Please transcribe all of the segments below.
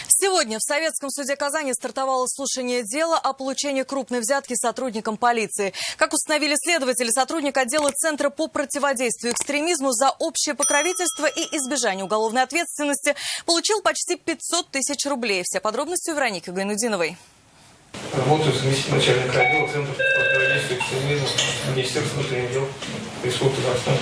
Сегодня в Советском суде Казани стартовало слушание дела о получении крупной взятки сотрудникам полиции. Как установили следователи, сотрудник отдела Центра по противодействию экстремизму за общее покровительство и избежание уголовной ответственности получил почти 500 тысяч рублей. Все подробности у Вероники Гайнудиновой. Работаю заместителем начальника отдела Центра по противодействию экстремизму Министерства внутренних дел Республики Татарстан.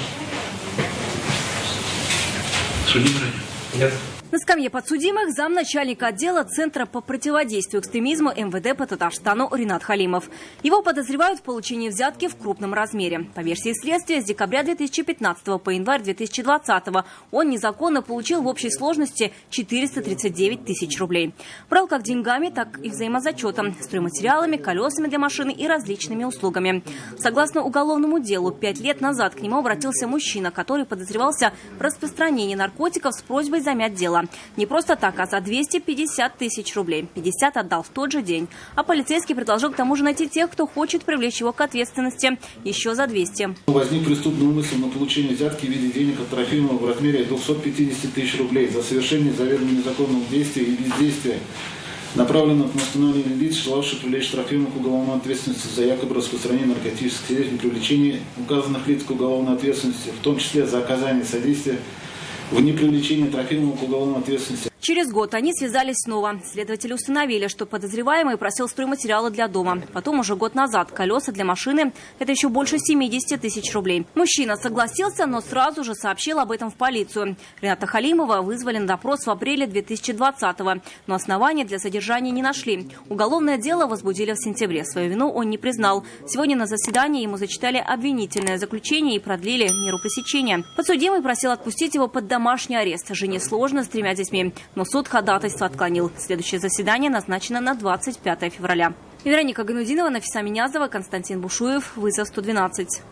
Судим ранее? Нет. На скамье подсудимых замначальника отдела Центра по противодействию экстремизму МВД по Татарстану Ринат Халимов. Его подозревают в получении взятки в крупном размере. По версии следствия, с декабря 2015 по январь 2020 он незаконно получил в общей сложности 439 тысяч рублей. Брал как деньгами, так и взаимозачетом, стройматериалами, колесами для машины и различными услугами. Согласно уголовному делу, 5 лет назад к нему обратился мужчина, который подозревался в распространении наркотиков с просьбой замять дело. Не просто так, а за 250 тысяч рублей. 50 отдал в тот же день. А полицейский предложил к тому же найти тех, кто хочет привлечь его к ответственности, еще за 200. Возник преступный умысел на получение взятки в виде денег от Трофимова в размере 250 тысяч рублей за совершение заведомо незаконного действия и бездействия, направленных на установление лиц, желавших привлечь Трофимова к уголовной ответственности за якобы распространение наркотических средств и привлечение указанных лиц к уголовной ответственности, в том числе за оказание содействия в непривлечении Трофимова к уголовной ответственности. Через год они связались снова. Следователи установили, что подозреваемый просил стройматериалы для дома. Потом уже год назад колеса для машины – это еще больше 70 тысяч рублей. Мужчина согласился, но сразу же сообщил об этом в полицию. Рината Халимова вызвали на допрос в апреле 2020-го, но основания для задержания не нашли. Уголовное дело возбудили в сентябре. Свою вину он не признал. Сегодня на заседании ему зачитали обвинительное заключение и продлили меру пресечения. Подсудимый просил отпустить его под домашний арест. Жене сложно с 3 детьми. Но суд ходатайство отклонил. Следующее заседание назначено на 25 февраля. Вероника Гайнудинова, Нафиса Минязова, Константин Бушуев. Вызов 112.